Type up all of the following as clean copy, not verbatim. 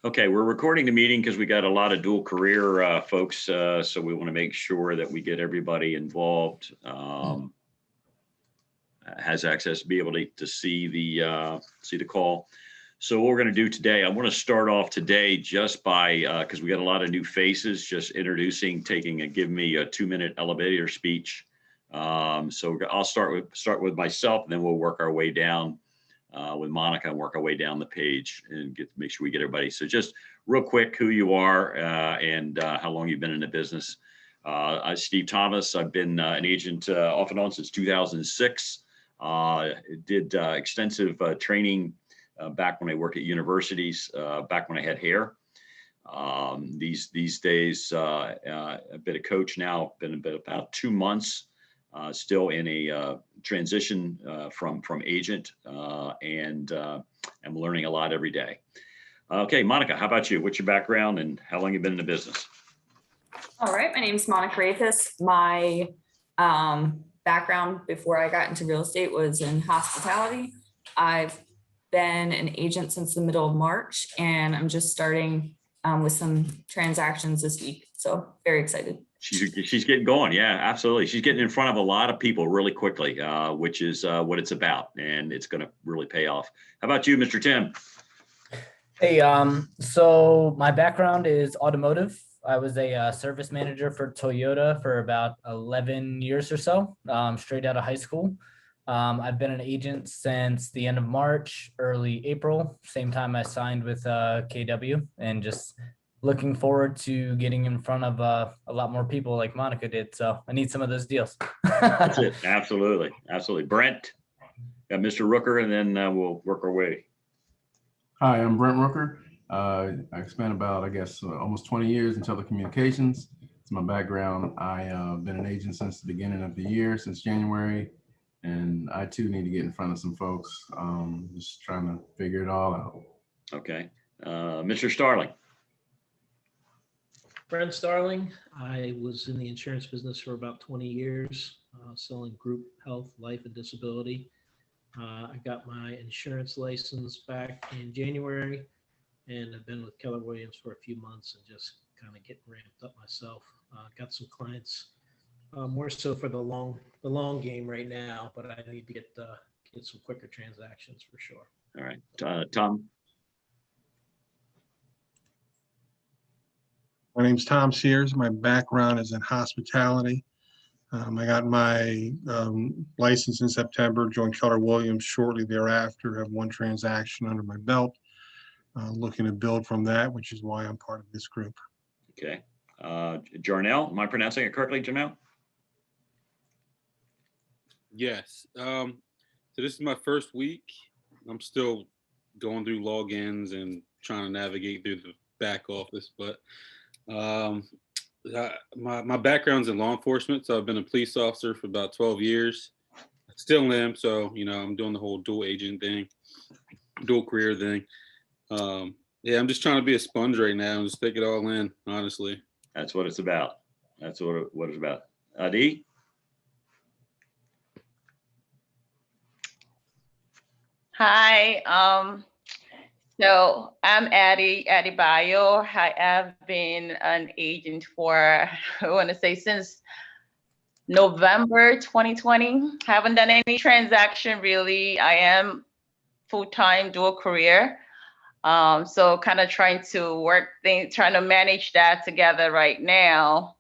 Okay, we're recording the meeting because we got a lot of dual career folks, so we want to make sure that we get everybody involved. Has access to be able to see the call. So what we're going to do today, I want to start off today just by because we got a lot of new faces, just introducing, give me a 2-minute elevator speech. So I'll start with myself, and then we'll work our way down with Monica and work our way down the page and make sure we get everybody. So just real quick, who you are and how long you've been in the business. I'm Steve Thomas. I've been an agent off and on since 2006. Did extensive training back when I worked at universities, back when I had hair. These days, I've been a coach now, been about 2 months, still in a transition from agent, and I'm learning a lot every day. Okay, Monica, how about you? What's your background and how long you been in the business? All right, my name is Monica Rathis. My background before I got into real estate was in hospitality. I've been an agent since the middle of March, and I'm just starting with some transactions this week. So very excited. She's getting going. Yeah, absolutely. She's getting in front of a lot of people really quickly, which is what it's about, and it's going to really pay off. How about you, Mr. Tim? Hey, so my background is automotive. I was a service manager for Toyota for about 11 years or so, straight out of high school. I've been an agent since the end of March, early April, same time I signed with KW, and just looking forward to getting in front of a lot more people like Monica did. So I need some of those deals. That's it. Absolutely. Absolutely. Brent, got Mr. Rooker, and then we'll work our way. Hi, I'm Brent Rooker. I spent about, almost 20 years in telecommunications. It's my background. I've been an agent since the beginning of the year, since January. And I too need to get in front of some folks. Just trying to figure it all out. Okay. Mr. Starling. Brent Starling. I was in the insurance business for about 20 years, selling group health, life, and disability. I got my insurance license back in January, and I've been with Keller Williams for a few months and just kind of getting ramped up myself. Got some clients, more so for the long game right now, but I need to get some quicker transactions for sure. All right, Tom. My name's Tom Sears. My background is in hospitality. I got my license in September, joined Keller Williams shortly thereafter, have one transaction under my belt, looking to build from that, which is why I'm part of this group. Okay. Jarnell, am I pronouncing it correctly, Jarnell? Yes. So this is my first week. I'm still going through logins and trying to navigate through the back office, but my background's in law enforcement. So I've been a police officer for about 12 years. I still am. So, I'm doing the whole dual agent thing, dual career thing. Yeah, I'm just trying to be a sponge right now and just take it all in, honestly. That's what it's about. That's what it's about. Adi? Hi, so I'm Addie Bayo. I have been an agent for, I want to say, since November 2020. Haven't done any transaction really. I am full-time dual career. So kind of trying to manage that together right now,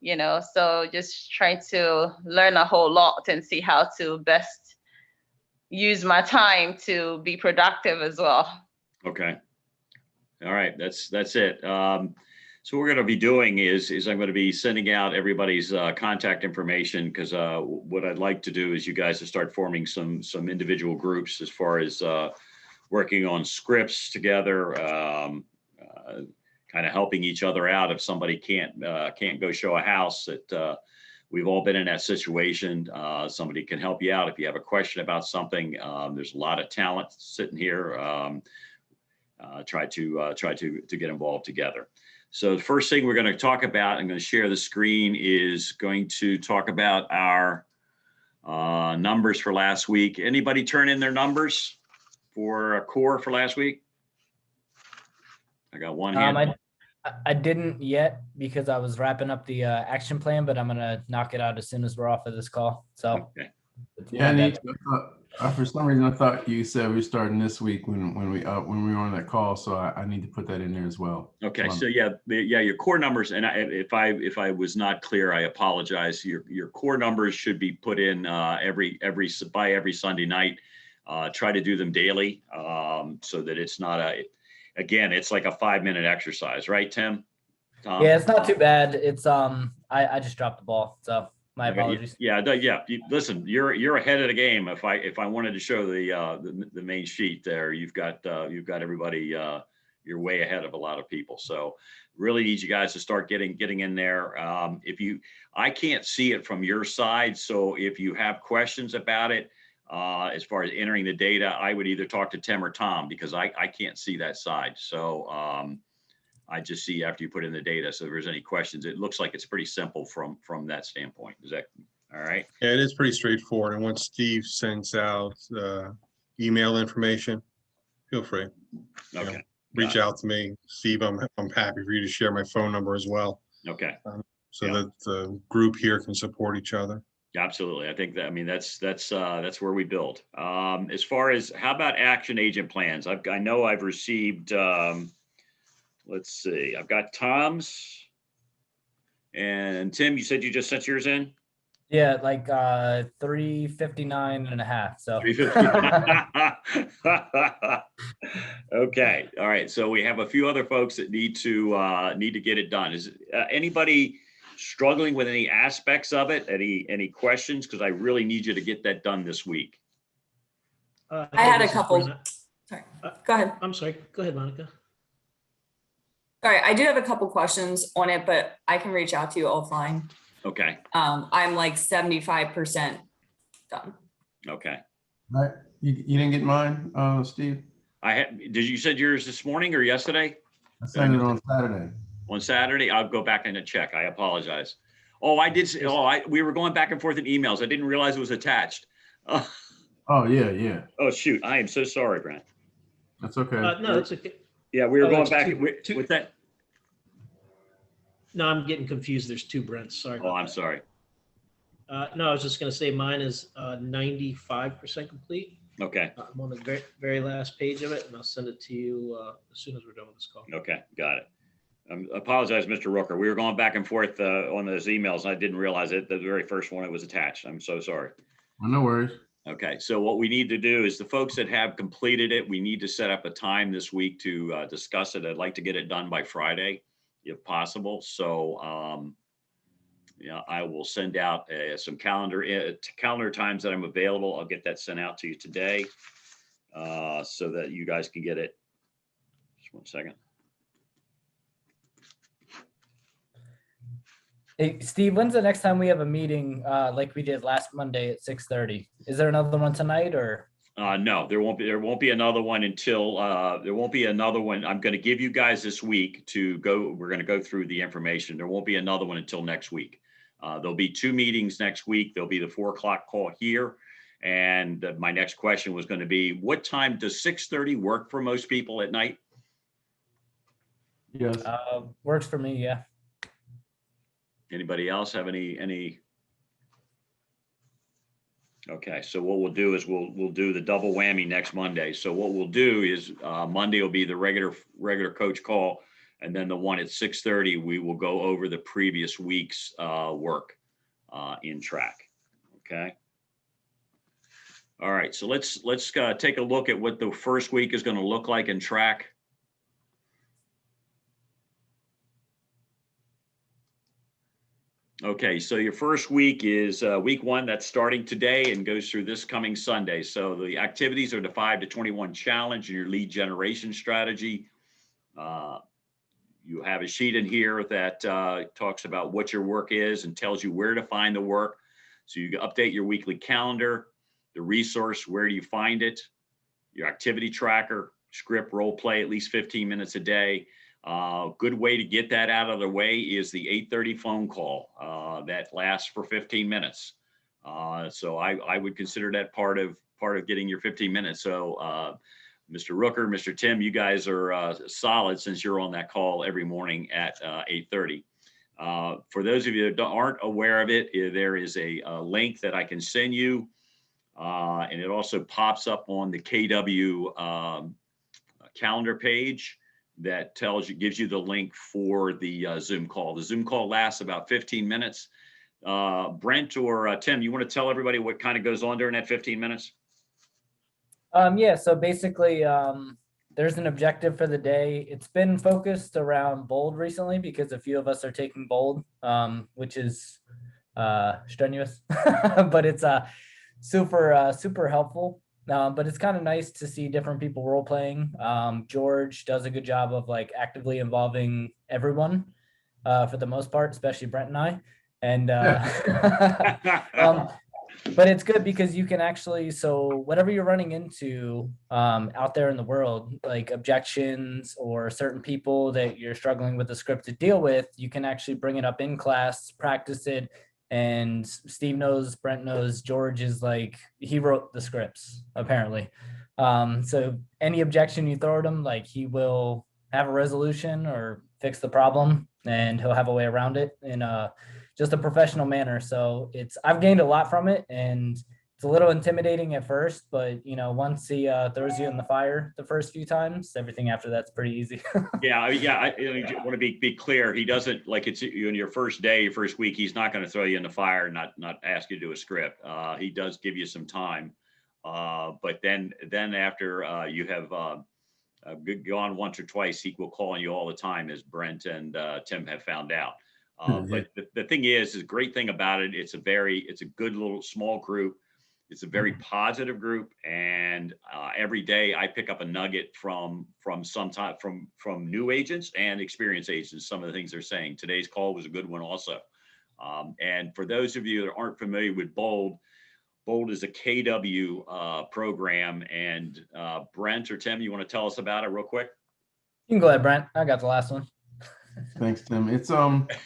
so just trying to learn a whole lot and see how to best use my time to be productive as well. Okay. All right. That's it. So what we're going to be doing is I'm going to be sending out everybody's contact information, because what I'd like to do is you guys to start forming some individual groups as far as working on scripts together, kind of helping each other out if somebody can't go show a house. That we've all been in that situation. Somebody can help you out if you have a question about something. There's a lot of talent sitting here. Try to get involved together. So the first thing we're going to talk about, I'm going to share the screen, is going to talk about our numbers for last week. Anybody turn in their numbers for a core for last week? I got one hand. I didn't yet because I was wrapping up the action plan, but I'm gonna knock it out as soon as we're off of this call. So Okay. Yeah, I need, for some reason, I thought you said we were starting this week when we were on that call. So I need to put that in there as well. Okay, so yeah, your core numbers, and if I was not clear, I apologize. Your core numbers should be put in by every Sunday night. Try to do them daily, so that it's not again, it's like a 5-minute exercise, right, Tim? Tom? yeah, it's not too bad. It's I just dropped the ball, so my apologies. Yeah. Listen, you're ahead of the game. If I wanted to show the main sheet there, you've got everybody. You're way ahead of a lot of people. So really need you guys to start getting in there. I can't see it from your side. So if you have questions about it, as far as entering the data, I would either talk to Tim or Tom because I can't see that side. So I just see after you put in the data. So if there's any questions, it looks like it's pretty simple from that standpoint. Is that all right? Yeah, it is pretty straightforward. And once Steve sends out email information, feel free. Okay. Reach out to me, Steve. I'm happy for you to share my phone number as well, Okay. so Yeah. that the group here can support each other. Absolutely. I think that, I mean, that's where we build. As far as how about action agent plans? I know I've received, let's see, I've got Tom's and Tim, you said you just sent yours in? Yeah, like 359 and a half. So 350. Okay. All right. So we have a few other folks that need to get it done. Is anybody struggling with any aspects of it? Any questions? Because I really need you to get that done this week. I had a this is couple. Brent. Sorry, go ahead. I'm sorry. Go ahead, Monica. Sorry, I do have a couple questions on it, but I can reach out to you offline. Okay. I'm like 75% done. Okay. Right. You didn't get mine, Steve? Did you said yours this morning or yesterday? I sent it on Saturday. On Saturday? I'll go back and check. I apologize. Oh, I did. We were going back and forth in emails. I didn't realize it was attached. Oh, yeah. Oh, shoot. I am so sorry, Brent. That's okay. No, it's okay. Yeah, we were Oh, going it's back two- with that. No, I'm getting confused. There's two Brents. Sorry. Oh, about I'm that. sorry. No, I was just gonna say mine is 95% complete. Okay. I'm on the very, very last page of it, and I'll send it to you as soon as we're done with this call. Okay. Got it. Apologize, Mr. Rooker. We were going back and forth on those emails, and I didn't realize it. The very first one, it was attached. I'm so sorry. Well, no worries. Okay, so what we need to do is the folks that have completed it, we need to set up a time this week to discuss it. I'd like to get it done by Friday, if possible. So, yeah, I will send out some calendar times that I'm available. I'll get that sent out to you today, so that you guys can get it. Just 1 second. hey, Steve, when's the next time we have a meeting like we did last Monday at 6:30? Is there another one tonight or? No, there won't be another one until, there won't be another one. I'm going to give you guys this week to go. We're going to go through the information. There won't be another one until next week. There'll be 2 meetings next week. There'll be the 4 o'clock call here. And my next question was going to be, what time does 6:30 work for most people at night? Yes. Works for me, yeah. Anybody else have any? Okay, so what we'll do is we'll do the double whammy next Monday. So what we'll do is Monday will be the regular coach call, and then the one at 6:30 we will go over the previous week's work in track. Okay. All right, so let's take a look at what the first week is going to look like in track. Okay, so your first week is week 1. That's starting today and goes through this coming Sunday. So the activities are the 5 to 21 challenge and your lead generation strategy. You have a sheet in here that talks about what your work is and tells you where to find the work. So you update your weekly calendar, the resource, where do you find it, your activity tracker, script, role play, at least 15 minutes a day. Good way to get that out of the way is the 8:30 phone call that lasts for 15 minutes. So I would consider that part of getting your 15 minutes. So Mr. Rooker, Mr. Tim, you guys are solid since you're on that call every morning at 8:30. For those of you that aren't aware of it, there is a link that I can send you. And it also pops up on the KW calendar page that gives you the link for the Zoom call. The Zoom call lasts about 15 minutes. Brent or Tim, you want to tell everybody what kind of goes on during that 15 minutes? Yeah, so basically, there's an objective for the day. It's been focused around BOLD recently because a few of us are taking BOLD, which is strenuous, but it's super helpful. But it's kind of nice to see different people role playing. George does a good job of like actively involving everyone for the most part, especially Brent and I. And but it's good because you can actually, so whatever you're running into out there in the world, like objections or certain people that you're struggling with the script to deal with, you can actually bring it up in class, practice it. And Steve knows, Brent knows, George is like, he wrote the scripts, apparently. So any objection you throw at him, like he will have a resolution or fix the problem, and he'll have a way around it in just a professional manner. So I've gained a lot from it, and it's a little intimidating at first, but once he throws you in the fire the first few times, everything after that's pretty easy. Yeah. I want to be clear. He doesn't, like, it's in your first day, your first week, he's not going to throw you in the fire and not ask you to do a script. He does give you some time. But then after you have gone once or twice, he will call on you all the time, as Brent and Tim have found out. But the thing is the great thing about it, it's a good little small group. It's a very positive group, and every day I pick up a nugget from new agents and experienced agents. Some of the things they're saying. Today's call was a good one also. And for those of you that aren't familiar with BOLD is a KW program. And Brent or Tim, you want to tell us about it real quick? You can go ahead, Brent. I got the last one. Thanks, Tim. It's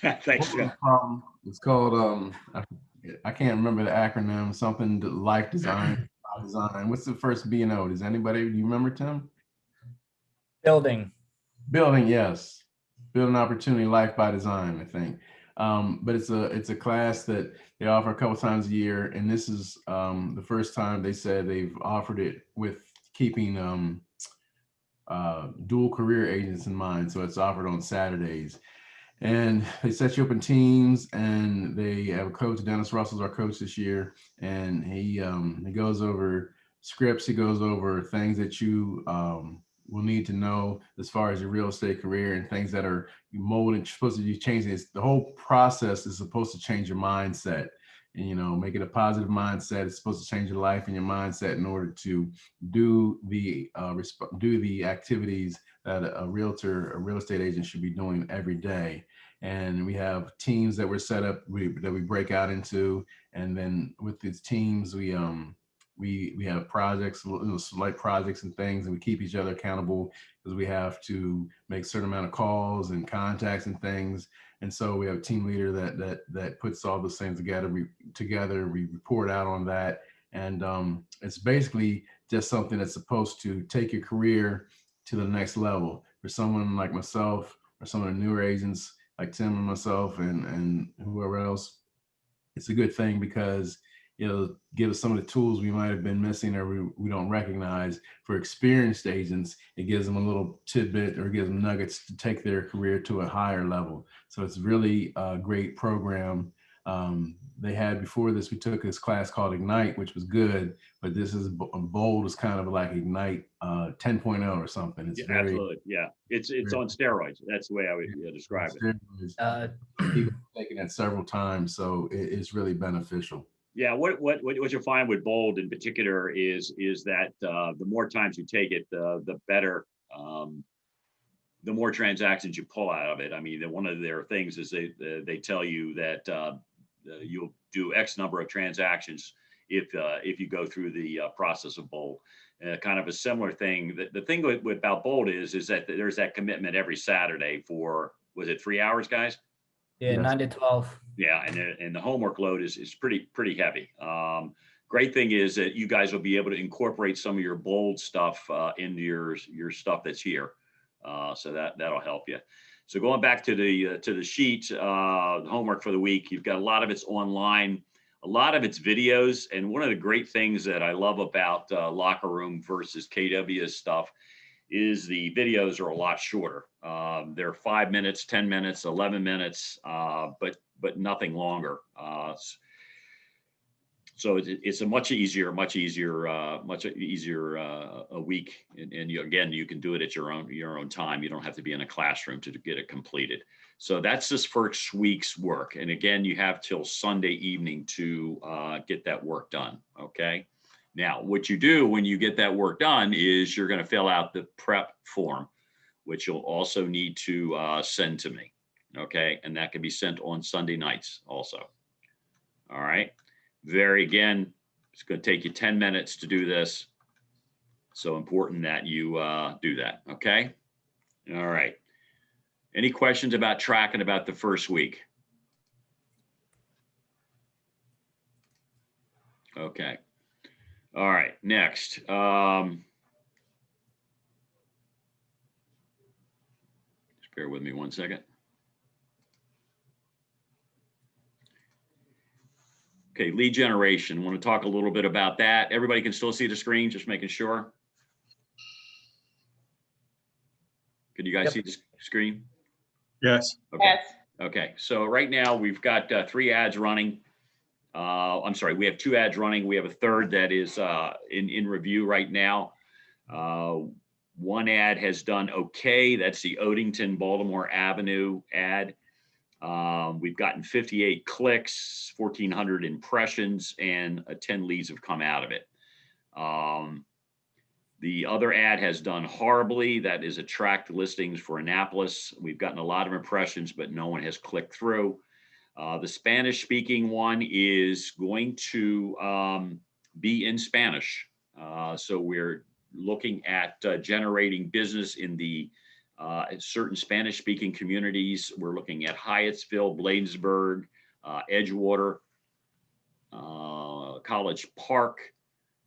Thanks, Tim. It's called I can't remember the acronym. Something life design. What's the first B and O? Does anybody? Do you remember, Tim? Building. Yes. Building opportunity, life by design, I think. But it's a class that they offer a couple times a year, and this is the first time they said they've offered it with keeping dual career agents in mind. So it's offered on Saturdays, and they set you up in teams, and they have a coach. Dennis Russell's our coach this year, and he goes over scripts. He goes over things that you will need to know as far as your real estate career, and things that are molded, supposed to be changing. The whole process is supposed to change your mindset, and make it a positive mindset. It's supposed to change your life and your mindset in order to do the activities that a realtor, a real estate agent should be doing every day. And we have teams that we're set up that we break out into, and then with these teams we have projects, select projects and things, and we keep each other accountable because we have to make a certain amount of calls and contacts and things. And so we have a team leader that puts all those things together. We report out on that, and it's basically just something that's supposed to take your career to the next level. For someone like myself, or some of the newer agents like Tim and myself and whoever else, it's a good thing because it'll give us some of the tools we might have been missing or we don't recognize. For experienced agents, it gives them a little tidbit or gives them nuggets to take their career to a higher level. So it's really a great program. They had before this, we took this class called Ignite, which was good, but this is BOLD is kind of like Ignite 10.0 or something. It's very, absolutely, yeah. It's on steroids. That's the way I would describe it. People have taken it several times, so it's really beneficial. Yeah, what you'll find with BOLD in particular is that the more times you take it, the better, the more transactions you pull out of it. I mean, one of their things is they tell you that you'll do X number of transactions if you go through the process of BOLD. Kind of a similar thing. The thing about BOLD is that there's that commitment every Saturday for, was it 3 hours, guys? Yeah, yes. 9 to 12. Yeah, and the homework load is pretty heavy. great thing is that you guys will be able to incorporate some of your bold stuff into your stuff that's here. So that'll help you. So going back to the sheet, the homework for the week, you've got a lot of it's online, a lot of it's videos. And one of the great things that I love about Locker Room versus KW stuff is the videos are a lot shorter. They're 5 minutes, 10 minutes, 11 minutes, but nothing longer. So it's a much easier a week. And again, you can do it at your own time. You don't have to be in a classroom to get it completed. So that's this first week's work. And again, you have till Sunday evening to get that work done. Okay. Now, what you do when you get that work done is you're going to fill out the prep form, which you'll also need to send to me. Okay. And that can be sent on Sunday nights also. All right. Again, it's going to take you 10 minutes to do this. So important that you do that. Okay. All right. Any questions about tracking about the first week? Okay. All right. Next. Just bear with me 1 second. Okay, lead generation. Want to talk a little bit about that. Everybody can still see the screen, just making sure. Can you guys see the screen? Yes. Okay. Yes. Okay, so right now we've got 3 ads running. I'm sorry, we have 2 ads running. We have a third that is in review right now. 1 ad has done okay. That's the Odenton Baltimore Avenue ad. We've gotten 58 clicks, 1,400 impressions, and 10 leads have come out of it. The other ad has done horribly. That is Attract Listings for Annapolis. We've gotten a lot of impressions, but no one has clicked through. The Spanish speaking one is going to be in Spanish. So we're looking at generating business in the certain Spanish speaking communities. We're looking at Hyattsville, Bladensburg, Edgewater, College Park,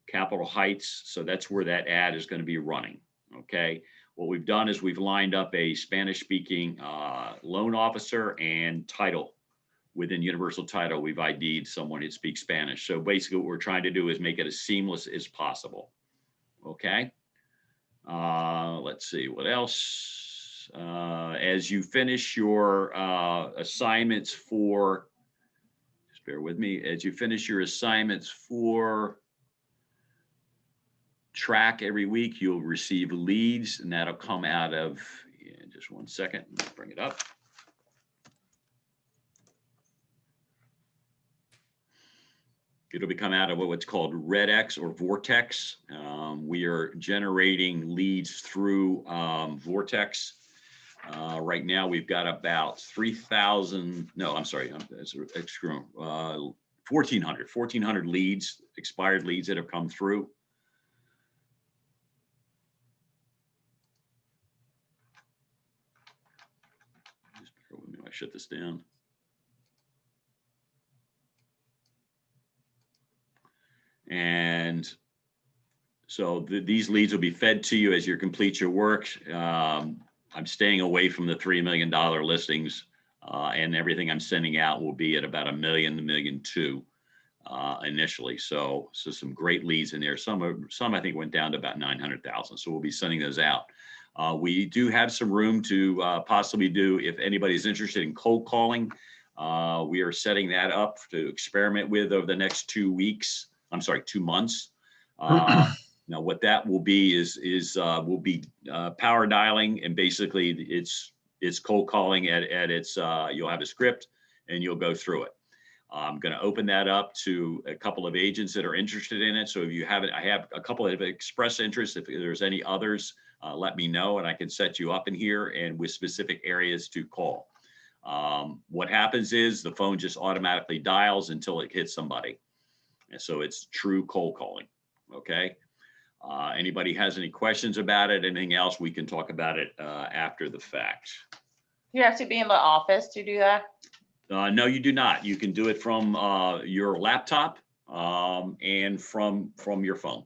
Capitol Heights. So that's where that ad is going to be running. Okay. What we've done is we've lined up a Spanish speaking loan officer and title. Within Universal Title, we've ID'd someone who speaks Spanish. So basically what we're trying to do is make it as seamless as possible. Okay. Let's see what else. As you finish your assignments for, just bear with me, as you finish your assignments for track every week, you'll receive leads, and that'll come out of, just 1 second, bring it up. It'll become out of what's called RedX or Vortex. We are generating leads through Vortex. Right now, we've got about 3,000, no, I'm sorry, 1,400 leads, expired leads that have come through. Just bear with me, I shut this down. And so these leads will be fed to you as you complete your work. I'm staying away from the $3 million listings, and everything I'm sending out will be at about $1 million to $1.2 million initially. So some great leads in there. Some I think went down to about 900,000. So we'll be sending those out. We do have some room to possibly do, if anybody's interested in cold calling, we are setting that up to experiment with over the next 2 weeks. I'm sorry, 2 months. Now, what that will be is we'll be power dialing, and basically it's cold calling at its. You'll have a script, and you'll go through it. I'm going to open that up to a couple of agents that are interested in it. So if you haven't, I have a couple that have expressed interest. If there's any others, let me know, and I can set you up in here and with specific areas to call. What happens is the phone just automatically dials until it hits somebody. And so it's true cold calling. Okay. Anybody has any questions about it, anything else, we can talk about it after the fact. You have to be in the office to do that? No, you do not. You can do it from your laptop. and from your phone.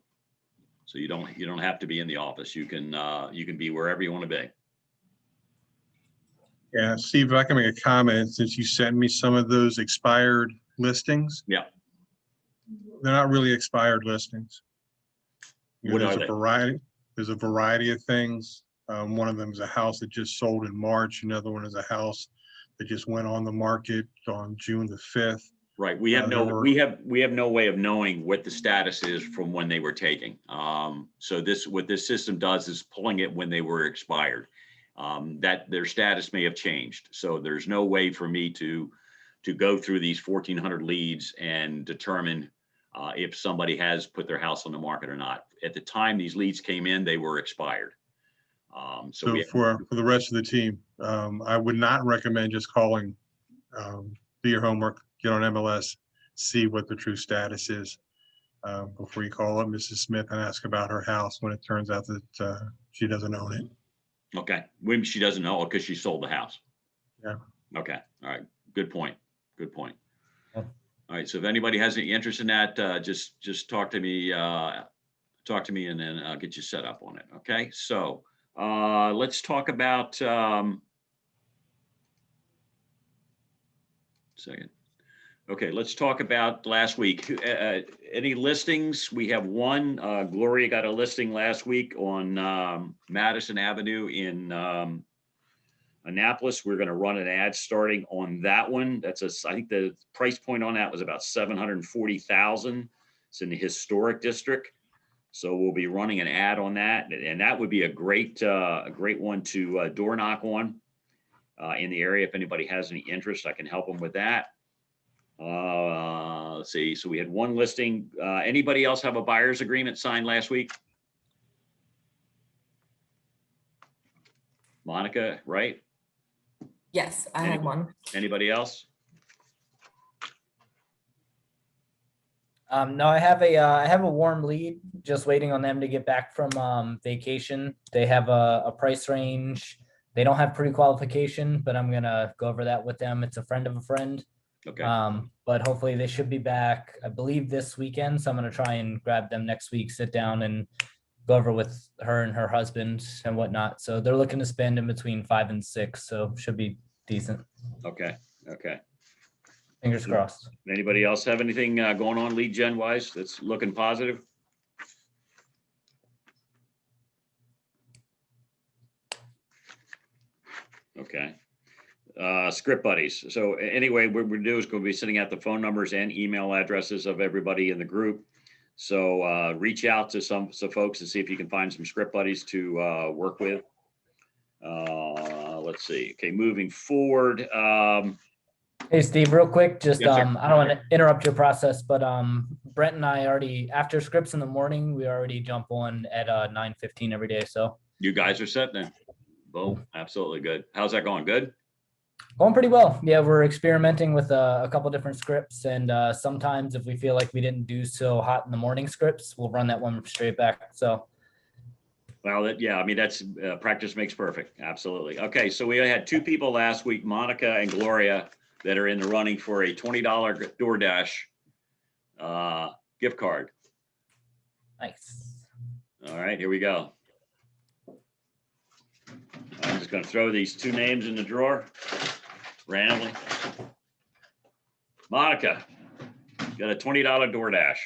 So you don't have to be in the office. You can be wherever you want to be. Yeah, Steve, if I can make a comment, since you sent me some of those expired listings. Yeah. They're not really expired listings. What There's are a they? variety, there's a variety of things. One of them is a house that just sold in March. Another one is a house that just went on the market on June the 5th. Right. We have there no, were- we have no way of knowing what the status is from when they were taking. So what this system does is pulling it when they were expired. That their status may have changed. So there's no way for me to go through these 1,400 leads and determine if somebody has put their house on the market or not. At the time these leads came in, they were expired. So So for the rest of the team, I would not recommend just calling, do your homework, get on MLS, see what the true status is before you call up Mrs. Smith and ask about her house when it turns out that she doesn't own it. okay, when she doesn't know because she sold the house. Yeah. Okay. All right. Good point. Good point. Yeah. All right. So if anybody has any interest in that, just talk to me. Talk to me, and then I'll get you set up on it. Okay. So let's talk about. Second. Okay, let's talk about last week. Any listings? We have one. Gloria got a listing last week on Madison Avenue in Annapolis. We're going to run an ad starting on that one. I think the price point on that was about $740,000. It's in the historic district. So we'll be running an ad on that, and that would be a great one to door knock on in the area. If anybody has any interest, I can help them with that. Let's see. So we had one listing. Anybody else have a buyer's agreement signed last week? Monica, right? Yes, I had one. Anybody else? No, I have a warm lead, just waiting on them to get back from vacation. They have a price range. They don't have pre-qualification, but I'm gonna go over that with them. It's a friend of a friend. Okay. But hopefully they should be back, I believe, this weekend. So I'm gonna try and grab them next week, sit down and go over with her and her husband and whatnot. So they're looking to spend in between 5 and 6, so should be decent. Okay. Okay. Fingers crossed. Anybody else have anything going on lead gen wise that's looking positive? Okay. Script buddies. So anyway, what we're doing is going to be sending out the phone numbers and email addresses of everybody in the group. So reach out to some folks and see if you can find some script buddies to work with. Let's see. Okay, moving forward. Hey, Steve, real quick, just, Yes, sir. I don't want to interrupt your process, but Brent and I already, after scripts in the morning, we already jump on at 9:15 every day. So You guys are set then. Boom. Absolutely good. How's that going? Good? going pretty well. Yeah, we're experimenting with a couple different scripts, and sometimes if we feel like we didn't do so hot in the morning scripts, we'll run that one straight back. So Well, yeah, I mean, that's practice makes perfect. Absolutely. Okay, so we had two people last week, Monica and Gloria, that are in the running for a $20 DoorDash gift card. nice. All right, here we go. I'm just going to throw these two names in the drawer randomly. Monica, got a $20 DoorDash.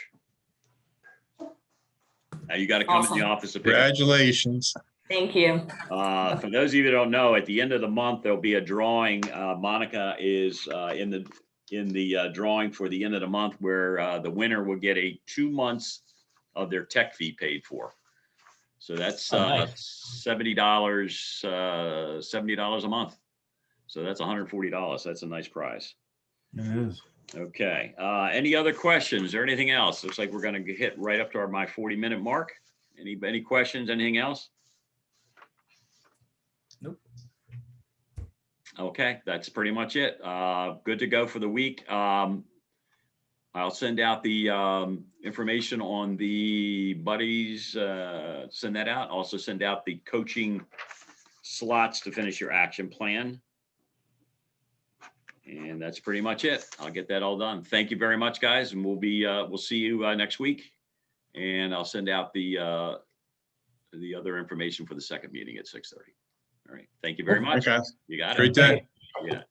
Now you got to come in Awesome. the office to pick up. Congratulations. Thank you. For those of you that don't know, at the end of the month, there'll be a drawing. Monica is in the drawing for the end of the month, where the winner will get 2 months of their tech fee paid for. So that's nice. $70 a month. So that's $140. That's a nice prize. It is. Okay. Any other questions or anything else? Looks like we're going to hit right up to my 40-minute mark. Any questions? Anything else? Nope. Okay, that's pretty much it. Good to go for the week. I'll send out the information on the buddies, send that out. Also send out the coaching slots to finish your action plan. And that's pretty much it. I'll get that all done. Thank you very much, guys, and we'll see you next week. And I'll send out the other information for the second meeting at 6:30. All right. Thank you very much. Okay, guys. You got it. Great day. Yeah.